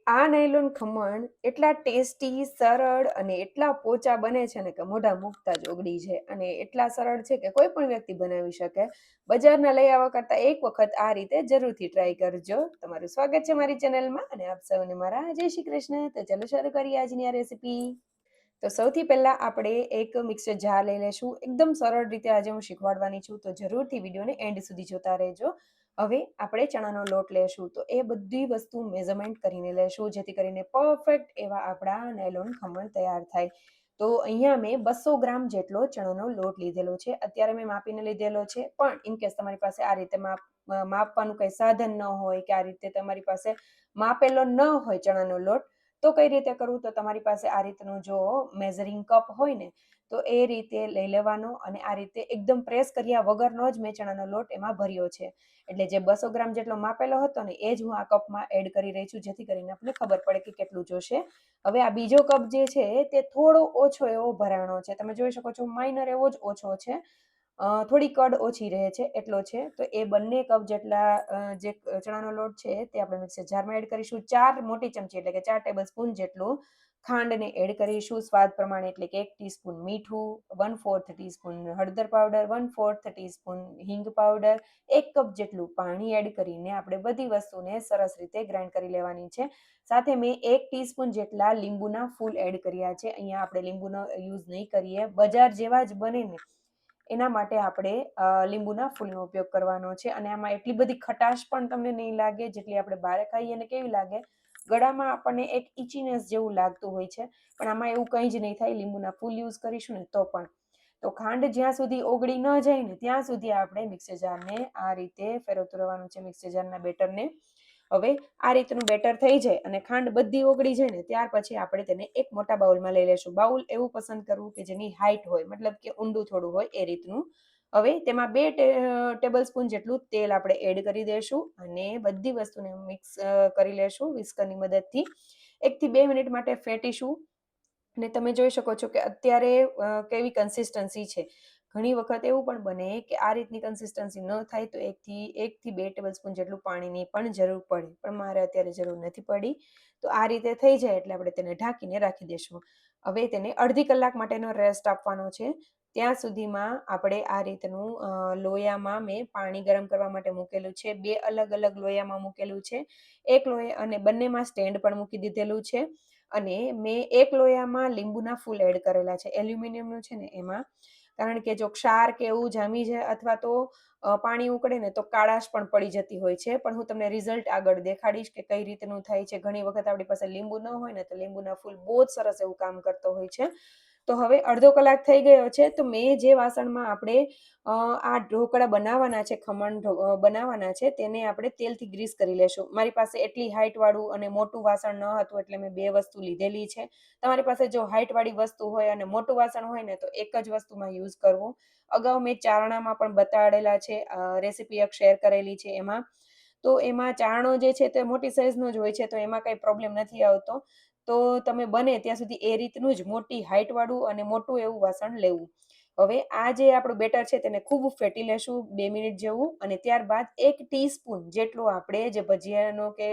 આ નાયલોન ખમણ એટલા ટેસ્ટી, સરળ અને એટલા પોચા બને છે ને કે મોઢા મૂકતા જ ઓગળી જાય અને એટલા સરળ છે કે કોઈ પણ વ્યક્તિ બનાવી શકે. બજારના લઈ આવવા કરતાં એક વખત આ રીતે જરૂરથી ટ્રાય કરજો. તમારું સ્વાગત છે મારી ચેનલમાં અને આપ સૌને મારા જય શ્રી કૃષ્ણ. તો ચાલો શરૂ કરીએ આજની આ રેસીપી. તો સૌથી પહેલાં આપણે એક મિક્સર જાર લઈ લઈશું. એકદમ સરળ રીતે આજે હું શીખવાડવાની છું, તો જરૂરથી વિડીયોને એન્ડ સુધી જોતા રહેજો. હવે આપણે ચણાનો લોટ લેશું, તો એ બધી વસ્તુ મેઝરમેન્ટ કરીને લેશું, જેથી કરીને પરફેક્ટ એવા આપણા નાયલોન ખમણ તૈયાર થાય. તો અહીંયા મેં 200 ગ્રામ જેટલો ચણાનો લોટ લીધેલો છે. અત્યારે મેં માપીને લીધેલો છે, પણ ઇનકેસ તમારી પાસે આ રીતે માપવાનું કંઈ સાધન ન હોય કે આ રીતે તમારી પાસે માપેલો ન હોય ચણાનો લોટ, તો કઈ રીતે કરવું? તો તમારી પાસે આ રીતનું જો મેઝરિંગ કપ હોય ને, તો એ રીતે લઈ લેવાનો અને આ રીતે એકદમ પ્રેસ કર્યા વગરનો જ મેં ચણાનો લોટ એમાં ભર્યો છે. એટલે જે 200 ગ્રામ જેટલો માપેલો હતો ને, એ જ હું આ કપમાં એડ કરી રહી છું, જેથી કરીને આપણને ખબર પડે કે કેટલું જોશે. હવે આ બીજો કપ જે છે તે થોડો ઓછો એવો ભરાણો છે. તમે જોઈ શકો છો માઇનર એવો જ ઓછો છે. થોડી કડ ઓછી રહે છે એટલો છે. તો એ બંને કપ જેટલા જે ચણાનો લોટ છે તે આપણે મિક્સર જારમાં એડ કરીશું. 4 મોટી ચમચી એટલે કે 4 ટેબલ સ્પૂન જેટલું ખાંડને એડ કરીશું સ્વાદ પ્રમાણે, એટલે કે 1 ટીસ્પૂન મીઠું, 1/4 ટીસ્પૂન હળદર પાવડર, 1/4 ટીસ્પૂન હિંગ પાવડર, 1 કપ જેટલું પાણી એડ કરીને આપણે બધી વસ્તુને સરસ રીતે ગ્રાઇન્ડ કરી લેવાની છે. સાથે મેં 1 ટીસ્પૂન જેટલા લીંબુના ફૂલ એડ કર્યા છે. અહીંયા આપણે લીંબુનો યુઝ નહીં કરીએ, બજાર જેવા જ બને ને એના માટે આપણે લીંબુના ફૂલનો ઉપયોગ કરવાનો છે. અને આમાં એટલી બધી ખટાશ પણ તમને નહીં લાગે જેટલી આપણે બહાર ખાઈએ ને કેવી લાગે, ગળામાં આપણને એક ઇચીનેસ જેવું લાગતું હોય છે, પણ આમાં એવું કંઈ જ નહીં થાય. લીંબુના ફૂલ યુઝ કરીશું ને તો પણ. તો ખાંડ જ્યાં સુધી ઓગળી ન જાય ને ત્યાં સુધી આપણે મિક્સર જારને આ રીતે ફેરવતું રહેવાનું છે, મિક્સર જારના બેટરને. હવે આ રીતનું બેટર થઈ જાય અને ખાંડ બધી ઓગળી જાય ને ત્યાર પછી આપણે તેને એક મોટા બાઉલમાં લઈ લેશું. બાઉલ એવું પસંદ કરવું કે જેની હાઈટ હોય, મતલબ કે ઊંડું થોડું હોય એ રીતનું. હવે તેમાં 2 ટેબલ સ્પૂન જેટલું તેલ આપણે એડ કરી દઈશું અને બધી વસ્તુને મિક્સ કરી લેશું વિસ્કરની મદદથી. 1 થી 2 મિનિટ માટે ફેટીશું. અને તમે જોઈ શકો છો કે અત્યારે કેવી કન્સિસ્ટન્સી છે. ઘણી વખત એવું પણ બને કે આ રીતની કન્સિસ્ટન્સી ન થાય તો 1 થી 2 ટેબલ સ્પૂન જેટલું પાણીની પણ જરૂર પડે, પણ મારે અત્યારે જરૂર નથી પડી. તો આ રીતે થઈ જાય એટલે આપણે તેને ઢાંકીને રાખી દઈશું. હવે તેને અડધી કલાક માટેનો રેસ્ટ આપવાનો છે. ત્યાં સુધીમાં આપણે આ રીતનું લોયામાં મેં પાણી ગરમ કરવા માટે મૂકેલું છે. 2 અલગ અલગ લોયામાં મૂકેલું છે. એક લોયા અને બંનેમાં સ્ટેન્ડ પણ મૂકી દીધેલું છે. અને મેં એક લોયામાં લીંબુના ફૂલ એડ કરેલા છે, એલ્યુમિનિયમનું છે ને એમાં. કારણ કે જો ક્ષાર કે એવું જામી જાય અથવા તો પાણી ઉકળે ને તો કાળાશ પણ પડી જતી હોય છે. પણ હું તમને રિઝલ્ટ આગળ દેખાડીશ કે કઈ રીતનું થાય છે. ઘણી વખત આપણી પાસે લીંબુ ન હોય ને તો લીંબુના ફૂલ બહુ જ સરસ એવું કામ કરતો હોય છે. તો હવે અડધો કલાક થઈ ગયો છે. તો મેં જે વાસણમાં આપણે આ ઢોકળા બનાવવાના છે, ખમણ બનાવવાના છે, તેને આપણે તેલથી ગ્રીસ કરી લેશું. મારી પાસે એટલી હાઇટવાળું અને મોટું વાસણ ન હતું એટલે મેં 2 વસ્તુ લીધેલી છે. તમારી પાસે જો હાઇટવાળી વસ્તુ હોય અને મોટું વાસણ હોય ને તો એક જ વસ્તુમાં યુઝ કરવું. અગાઉ મેં ચારણામાં પણ બતાડેલા છે, રેસીપી એક શેર કરેલી છે એમાં. તો એમાં ચારણો જે છે તે મોટી સાઇઝનો જ હોય છે, તો એમાં કંઈ પ્રોબ્લેમ નથી આવતો. તો તમે બને ત્યાં સુધી એ રીતનું જ મોટી હાઇટવાળું અને મોટું એવું વાસણ લેવું. હવે આ જે આપણું બેટર છે તેને ખૂબ ફેટી લેશું 2 મિનિટ જેવું, અને ત્યારબાદ 1 ટીસ્પૂન જેટલું આપણે જે ભજીયાનો કે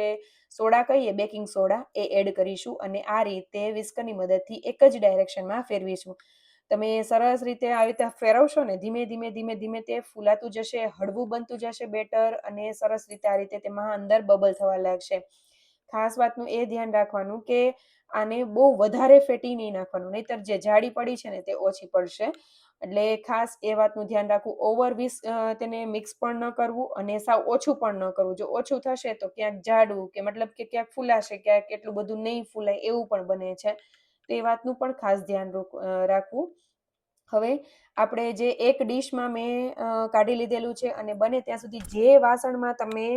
સોડા કહીએ, બેકિંગ સોડા, એ એડ કરીશું અને આ રીતે વિસ્કરની મદદથી એક જ ડાયરેક્શનમાં ફેરવીશું. તમે સરસ રીતે આવી રીતે ફેરવશો ને ધીમે ધીમે ધીમે ધીમે તે ફૂલાતું જશે, હળવું બનતું જશે બેટર, અને સરસ રીતે આ રીતે તેમાં અંદર બબલ થવા લાગશે. ખાસ વાતનું એ ધ્યાન રાખવાનું કે આને બહુ વધારે ફેટી નહીં નાખવાનું, નહીંતર જે જાડી પડી છે ને તે ઓછી પડશે. એટલે ખાસ એ વાતનું ધ્યાન રાખવું. તેને મિક્સ પણ ન કરવું અને સાવ ઓછું પણ ન કરવું. જો ઓછું થશે તો ક્યાંક જાડું કે મતલબ કે ક્યાંક ફૂલાશે, ક્યાંક એટલું બધું નહીં ફૂલાય એવું પણ બને છે. તો એ વાતનું પણ ખાસ ધ્યાન રાખવું. હવે આપણે જે એક ડીશમાં મેં કાઢી લીધેલું છે અને બને ત્યાં સુધી જે વાસણમાં તમે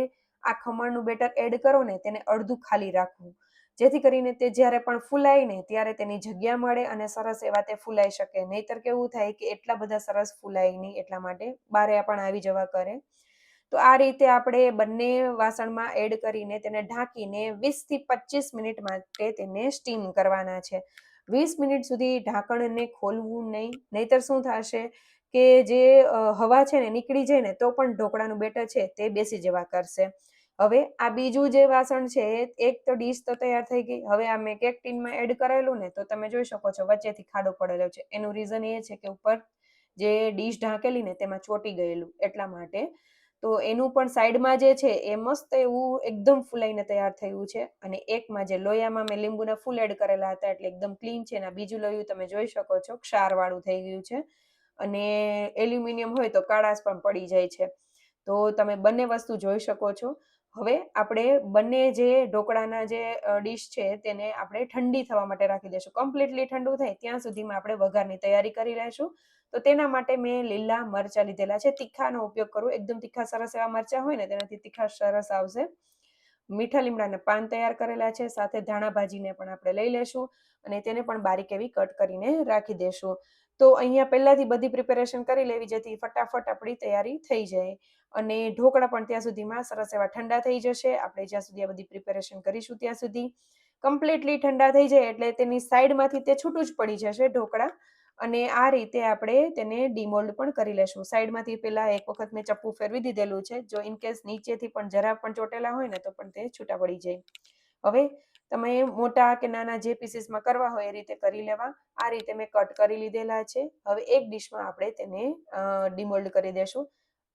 આ ખમણનું બેટર એડ કરો ને તેને અડધું ખાલી રાખવું, જેથી કરીને તે જ્યારે પણ ફૂલાય ને ત્યારે તેની જગ્યા મળે અને સરસ એવા તે ફૂલાઈ શકે. નહીંતર કેવું થાય કે એટલા બધા સરસ ફૂલાય નહીં, એટલા માટે બારે પણ આવી જવા કરે. તો આ રીતે આપણે બંને વાસણમાં એડ કરીને તેને ઢાંકીને 20 થી 25 મિનિટ માટે તેને સ્ટીમ કરવાના છે. 20 મિનિટ સુધી ઢાંકણને ખોલવું નહીં, નહીંતર શું થશે કે જે હવા છે ને નીકળી જાય ને તો પણ ઢોકળાનું બેટર છે તે બેસી જવા કરશે. હવે આ બીજું જે વાસણ છે, એક તો ડીશ તો તૈયાર થઈ ગઈ. હવે આ મેં કેક ટીનમાં એડ કરેલું ને, તો તમે જોઈ શકો છો વચ્ચેથી ખાડો પડેલો છે. એનું રીઝન એ છે કે ઉપર જે ડીશ ઢાંકેલી ને તેમાં ચોંટી ગયેલું એટલા માટે. તો એનું પણ સાઈડમાં જે છે એ મસ્ત એવું એકદમ ફૂલાઈને તૈયાર થયું છે. અને એકમાં જે લોયામાં મેં લીંબુના ફૂલ એડ કરેલા હતા એટલે એકદમ ક્લીન છે. અને આ બીજું લોયું તમે જોઈ શકો છો ક્ષારવાળું થઈ ગયું છે. અને એલ્યુમિનિયમ હોય તો કાળાશ પણ પડી જાય છે. તો તમે બંને વસ્તુ જોઈ શકો છો. હવે આપણે બંને જે ઢોકળાના જે ડીશ છે તેને આપણે ઠંડી થવા માટે રાખી દઈશું. કમ્પ્લીટલી ઠંડુ થાય ત્યાં સુધીમાં આપણે વઘારની તૈયારી કરી લઈશું. તો તેના માટે મેં લીલા મરચાં લીધેલા છે. તીખાનો ઉપયોગ કરું, એકદમ તીખા સરસ એવા મરચાં હોય ને તેનાથી તીખા સરસ આવશે. મીઠા લીમડાના પાન તૈયાર કરેલા છે. સાથે ધાણા ભાજીને પણ આપણે લઈ લેશું અને તેને પણ બારીક એવી કટ કરીને રાખી દેશું. તો અહીંયા પહેલાંથી બધી પ્રિપેરેશન કરી લેવી જેથી ફટાફટ આપણી તૈયારી થઈ જાય. અને ઢોકળા પણ ત્યાં સુધીમાં સરસ એવા ઠંડા થઈ જશે. આપણે જ્યાં સુધી આ બધી પ્રિપેરેશન કરીશું ત્યાં સુધી કમ્પ્લીટલી ઠંડા થઈ જાય એટલે તેની સાઈડમાંથી તે છૂટું જ પડી જશે ઢોકળા. અને આ રીતે આપણે તેને ડીમોલ્ડ પણ કરી લેશું. સાઈડમાંથી પહેલાં એક વખત મેં ચપ્પુ ફેરવી દીધેલું છે. જો ઇનકેસ નીચેથી પણ જરા પણ ચોટેલા હોય ને તો પણ તે છૂટા પડી જાય. હવે તમે મોટા કે નાના જે પીસીસમાં કરવા હોય એ રીતે કરી લેવા. આ રીતે મેં કટ કરી લીધેલા છે. હવે એક ડીશમાં આપણે તેને ડીમોલ્ડ કરી દેશું.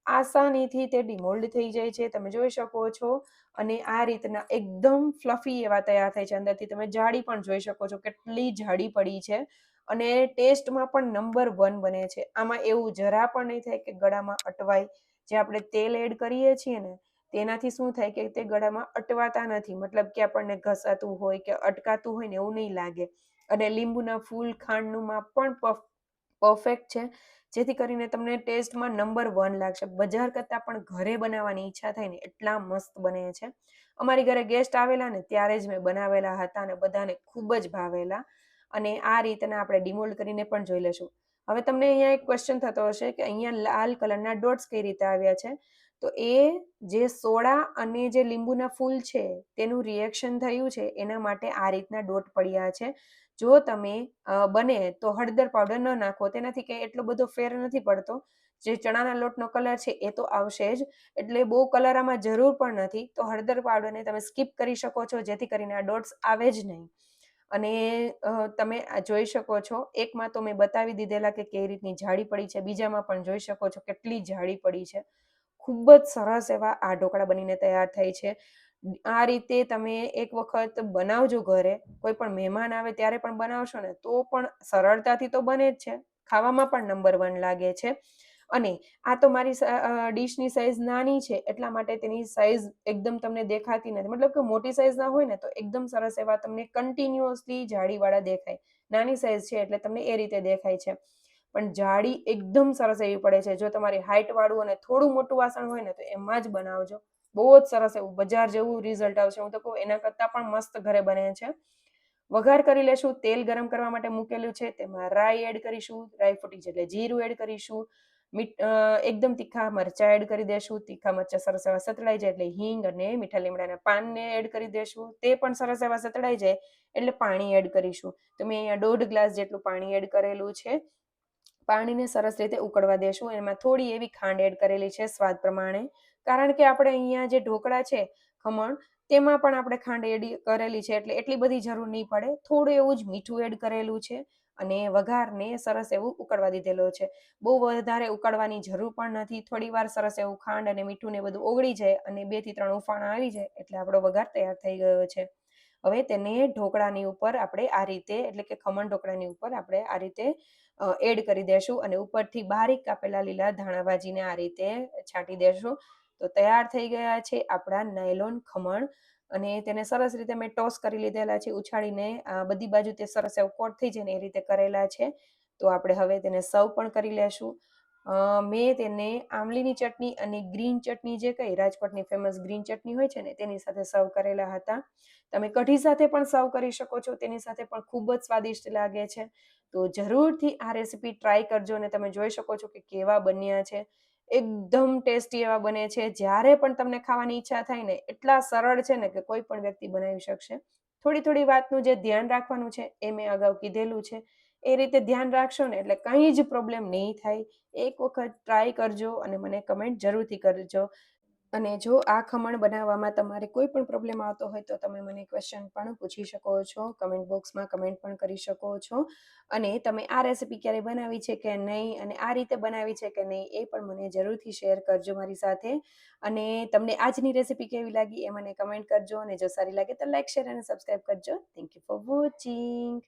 આસાનીથી તે ડીમોલ્ડ થઈ જાય છે, તમે જોઈ શકો છો. અને આ રીતના એકદમ ફ્લફી એવા તૈયાર થાય છે. અંદરથી તમે જાડી પણ જોઈ શકો છો કેટલી જાડી પડી છે. અને ટેસ્ટમાં પણ નંબર 1 બને છે. આમાં એવું જરા પણ નહીં થાય કે ગળામાં અટવાય. જે આપણે તેલ એડ કરીએ છીએ ને તેનાથી શું થાય કે તે ગળામાં અટવાતા નથી. મતલબ કે આપણને ઘસાતું હોય કે અટકાતું હોય ને એવું નહીં લાગે. અને લીંબુના ફૂલ, ખાંડનું માપ પણ પરફેક્ટ છે. જેથી કરીને તમને ટેસ્ટમાં નંબર 1 લાગશે. બજાર કરતાં પણ ઘરે બનાવવાની ઈચ્છા થાય ને એટલા મસ્ત બને છે. અમારી ઘરે ગેસ્ટ આવેલા ને ત્યારે જ મેં બનાવેલા હતા અને બધાને ખૂબ જ ભાવેલા. અને આ રીતના આપણે ડીમોલ્ડ કરીને પણ જોઈ લેશું. હવે તમને અહીંયા એક ક્વેશ્ચન થતો હશે કે અહીંયા લાલ કલરના ડોટ્સ કઈ રીતે આવ્યા છે? તો એ જે સોડા અને જે લીંબુના ફૂલ છે તેનું રિએક્શન થયું છે એના માટે આ રીતના ડોટ પડ્યા છે. જો તમે બને તો હળદર પાવડર ન નાખો, તેનાથી કંઈ એટલો બધો ફેર નથી પડતો. જે ચણાના લોટનો કલર છે એ તો આવશે જ, એટલે બહુ કલર આમાં જરૂર પણ નથી. તો હળદર પાવડરને તમે સ્કીપ કરી શકો છો જેથી કરીને આ ડોટ્સ આવે જ નહીં. અને તમે આ જોઈ શકો છો. એકમાં તો મેં બતાવી દીધેલા કે કઈ રીતની જાડી પડી છે. બીજામાં પણ જોઈ શકો છો કેટલી જાડી પડી છે. ખૂબ જ સરસ એવા આ ઢોકળા બનીને તૈયાર થાય છે. આ રીતે તમે એક વખત બનાવજો ઘરે. કોઈ પણ મહેમાન આવે ત્યારે પણ બનાવશો ને તો પણ સરળતાથી તો બને જ છે. ખાવામાં પણ નંબર 1 લાગે છે. અને આ તો મારી ડીશની સાઈઝ નાની છે એટલા માટે તેની સાઈઝ એકદમ તમને દેખાતી નથી. મતલબ કે મોટી સાઈઝના હોય ને તો એકદમ સરસ એવા તમને કન્ટિન્યુઅસલી જાડીવાળા દેખાય. નાની સાઈઝ છે એટલે તમને એ રીતે દેખાય છે. પણ જાડી એકદમ સરસ એવી પડે છે. જો તમારી હાઈટવાળું અને થોડું મોટું વાસણ હોય ને તો એમાં જ બનાવજો. બહુ જ સરસ એવું બજાર જેવું રિઝલ્ટ આવશે. હું તો કહું એના કરતાં પણ મસ્ત ઘરે બને છે. વઘાર કરી લેશું. તેલ ગરમ કરવા માટે મૂકેલું છે. તેમાં રાઈ એડ કરીશું. રાઈ ફૂટી જાય એટલે જીરું એડ કરીશું. એકદમ તીખા મરચાં એડ કરી દેશું. તીખા મરચાં સરસ એવા સતળાઈ જાય એટલે હિંગ અને મીઠા લીમડાના પાનને એડ કરી દેશું. તે પણ સરસ એવા સતળાઈ જાય એટલે પાણી એડ કરીશું. તો મેં અહીંયા 1.5 ગ્લાસ જેટલું પાણી એડ કરેલું છે. પાણીને સરસ રીતે ઉકળવા દેશું. એમાં થોડી એવી ખાંડ એડ કરેલી છે સ્વાદ પ્રમાણે. કારણ કે આપણે અહીંયા જે ઢોકળા છે ખમણ તેમાં પણ આપણે ખાંડ એડ કરેલી છે એટલે એટલી બધી જરૂર નહીં પડે. થોડું એવું જ મીઠું એડ કરેલું છે અને વઘારને સરસ એવું ઉકળવા દીધેલો છે. બહુ વધારે ઉકળવાની જરૂર પણ નથી. થોડીવાર સરસ એવું ખાંડ અને મીઠું ને બધું ઓગળી જાય અને 2 થી 3 ઉફાણા આવી જાય એટલે આપણો વઘાર તૈયાર થઈ ગયો છે. હવે તેને ઢોકળાની ઉપર આપણે આ રીતે એટલે કે ખમણ ઢોકળાની ઉપર આપણે આ રીતે એડ કરી દેશું અને ઉપરથી બારીક કાપેલા લીલા ધાણા ભાજીને આ રીતે છાંટી દેશું. તો તૈયાર થઈ ગયા છે આપણા નાયલોન ખમણ. અને તેને સરસ રીતે મેં ટોસ કરી લીધેલા છે ઉછાળીને. બધી બાજુ તે સરસ એવું કોટ થઈ જાય ને એ રીતે કરેલા છે. તો આપણે હવે તેને સર્વ પણ કરી લેશું. મેં તેને આમલીની ચટણી અને ગ્રીન ચટણી જે કઈ રાજકોટની ફેમસ ગ્રીન ચટણી હોય છે ને તેની સાથે સર્વ કરેલા હતા. તમે કઢી સાથે પણ સર્વ કરી શકો છો. તેની સાથે પણ ખૂબ જ સ્વાદિષ્ટ લાગે છે. તો જરૂરથી આ રેસીપી ટ્રાય કરજો અને તમે જોઈ શકો છો કે કેવા બન્યા છે. એકદમ ટેસ્ટી એવા બને છે. જ્યારે પણ તમને ખાવાની ઈચ્છા થાય ને એટલા સરળ છે ને કે કોઈ પણ વ્યક્તિ બનાવી શકશે. થોડી વાતનું જે ધ્યાન રાખવાનું છે એ મેં અગાઉ કીધેલું છે. એ રીતે ધ્યાન રાખશો ને એટલે કંઈ જ પ્રોબ્લેમ નહીં થાય. એક વખત ટ્રાય કરજો અને મને કમેન્ટ જરૂરથી કરજો. અને જો આ ખમણ બનાવવામાં તમારે કોઈ પણ પ્રોબ્લેમ આવતો હોય તો તમે મને ક્વેશ્ચન પણ પૂછી શકો છો, કમેન્ટ બોક્સમાં કમેન્ટ પણ કરી શકો છો. અને તમે આ રેસીપી ક્યારેય બનાવી છે કે નહીં અને આ રીતે બનાવી છે કે નહીં એ પણ મને જરૂરથી શેર કરજો મારી સાથે. અને તમને આજની રેસીપી કેવી લાગી એ મને કમેન્ટ કરજો અને જો સારી લાગે તો લાઈક, શેર અને સબસ્ક્રાઈબ કરજો. Thank you for watching.